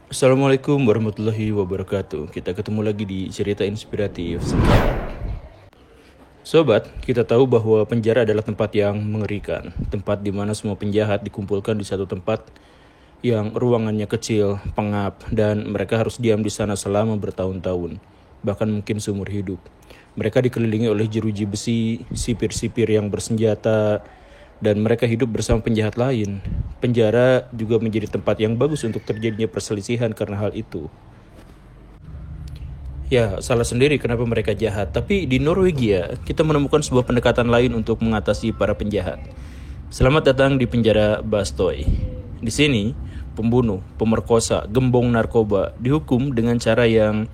Assalamualaikum warahmatullahi wabarakatuh. Kita ketemu lagi di cerita inspiratif sekarang. Sobat, kita tahu bahwa penjara adalah tempat yang mengerikan. Tempat di mana semua penjahat dikumpulkan di satu tempat yang ruangannya kecil, pengap, dan mereka harus diam di sana selama bertahun-tahun, bahkan mungkin seumur hidup. Mereka dikelilingi oleh jeruji besi, sipir-sipir yang bersenjata, dan mereka hidup bersama penjahat lain. Penjara juga menjadi tempat yang bagus untuk terjadinya perselisihan karena hal itu. Ya, salah sendiri kenapa mereka jahat. Tapi di Norwegia, kita menemukan sebuah pendekatan lain untuk mengatasi para penjahat. Selamat datang di penjara Bastoy. Di sini, pembunuh, pemerkosa, gembong narkoba dihukum dengan cara yang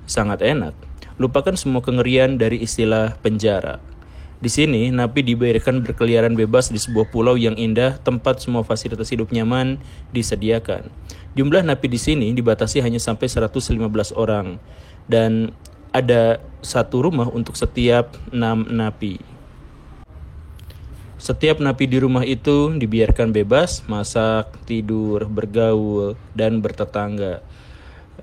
sangat enak. Lupakan semua kengerian dari istilah penjara. Di sini, napi dibiarkan berkeliaran bebas di sebuah pulau yang indah, tempat semua fasilitas hidup nyaman disediakan. Jumlah napi di sini dibatasi hanya sampai 115 orang, dan ada satu rumah untuk setiap 6 napi. Setiap napi di rumah itu dibiarkan bebas, masak, tidur, bergaul, dan bertetangga.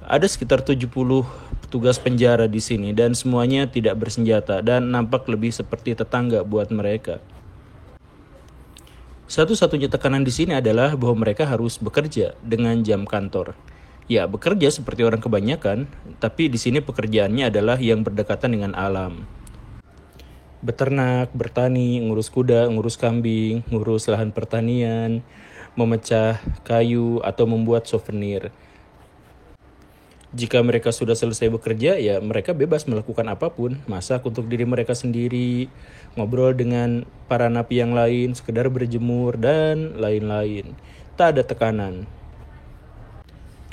Ada sekitar 70 petugas penjara di sini dan semuanya tidak bersenjata dan nampak lebih seperti tetangga buat mereka. Satu-satunya tekanan di sini adalah bahwa mereka harus bekerja dengan jam kantor. Ya, bekerja seperti orang kebanyakan, tapi di sini pekerjaannya adalah yang berdekatan dengan alam. Beternak, bertani, ngurus kuda, ngurus kambing, ngurus lahan pertanian, memecah kayu atau membuat souvenir. Jika mereka sudah selesai bekerja, ya mereka bebas melakukan apapun, masak untuk diri mereka sendiri, ngobrol dengan para napi yang lain, sekedar berjemur, dan lain-lain. Tak ada tekanan.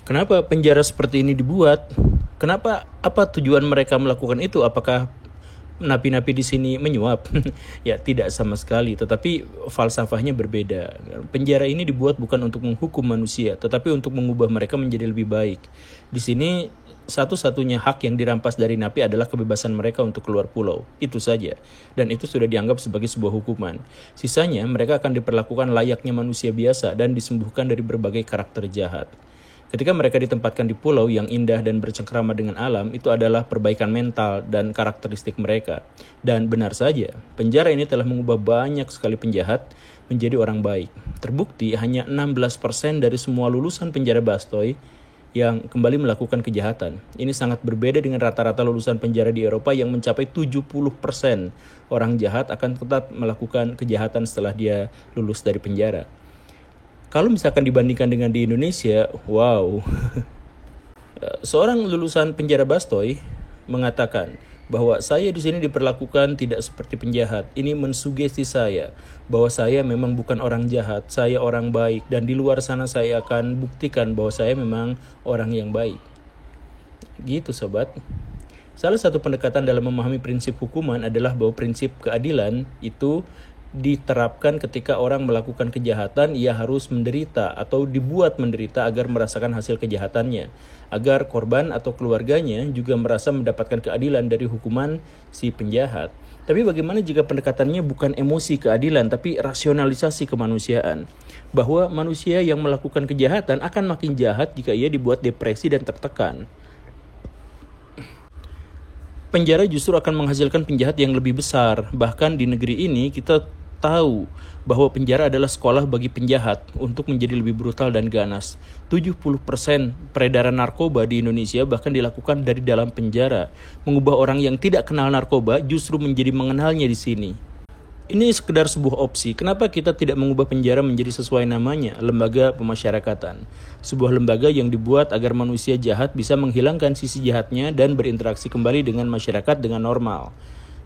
Kenapa penjara seperti ini dibuat? Kenapa? Apa tujuan mereka melakukan itu? Apakah napi-napi di sini menyuap? Ya, tidak sama sekali. Tetapi falsafahnya berbeda. Penjara ini dibuat bukan untuk menghukum manusia, tetapi untuk mengubah mereka menjadi lebih baik. Di sini satu-satunya hak yang dirampas dari napi adalah kebebasan mereka untuk keluar pulau. Itu saja. Dan itu sudah dianggap sebagai sebuah hukuman. Sisanya mereka akan diperlakukan layaknya manusia biasa dan disembuhkan dari berbagai karakter jahat. Ketika mereka ditempatkan di pulau yang indah dan bercengkrama dengan alam, itu adalah perbaikan mental dan karakteristik mereka. Dan benar saja, penjara ini telah mengubah banyak sekali penjahat menjadi orang baik. Terbukti hanya 16% dari semua lulusan penjara Bastoy yang kembali melakukan kejahatan. Ini sangat berbeda dengan rata-rata lulusan penjara di Eropa yang mencapai 70% orang jahat akan tetap melakukan kejahatan setelah dia lulus dari penjara. Kalau misalkan dibandingkan dengan di Indonesia, wow. Seorang lulusan penjara Bastoy mengatakan bahwa saya di sini diperlakukan tidak seperti penjahat. Ini mensugesti saya bahwa saya memang bukan orang jahat, saya orang baik, dan di luar sana saya akan buktikan bahwa saya memang orang yang baik. Gitu sobat. Salah satu pendekatan dalam memahami prinsip hukuman adalah bahwa prinsip keadilan itu diterapkan ketika orang melakukan kejahatan, ia harus menderita atau dibuat menderita agar merasakan hasil kejahatannya, agar korban atau keluarganya juga merasa mendapatkan keadilan dari hukuman si penjahat. Tapi bagaimana jika pendekatannya bukan emosi keadilan tapi rasionalisasi kemanusiaan, bahwa manusia yang melakukan kejahatan akan makin jahat jika ia dibuat depresi dan tertekan. Penjara justru akan menghasilkan penjahat yang lebih besar. Bahkan di negeri ini kita tahu bahwa penjara adalah sekolah bagi penjahat untuk menjadi lebih brutal dan ganas. 70% peredaran narkoba di Indonesia bahkan dilakukan dari dalam penjara. Mengubah orang yang tidak kenal narkoba justru menjadi mengenalnya di sini. Ini sekedar sebuah opsi. Kenapa kita tidak mengubah penjara menjadi sesuai namanya, lembaga pemasyarakatan? Sebuah lembaga yang dibuat agar manusia jahat bisa menghilangkan sisi jahatnya dan berinteraksi kembali dengan masyarakat dengan normal.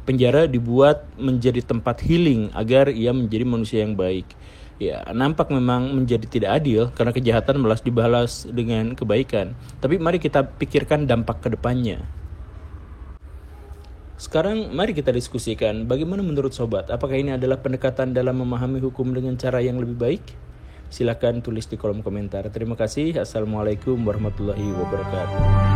Penjara dibuat menjadi tempat healing agar ia menjadi manusia yang baik. Ya, nampak memang menjadi tidak adil karena kejahatan malah dibalas dengan kebaikan. Tapi mari kita pikirkan dampak ke depannya. Sekarang mari kita diskusikan bagaimana menurut sobat, apakah ini adalah pendekatan dalam memahami hukum dengan cara yang lebih baik? Silakan tulis di kolom komentar. Terima kasih. Assalamualaikum warahmatullahi wabarakatuh.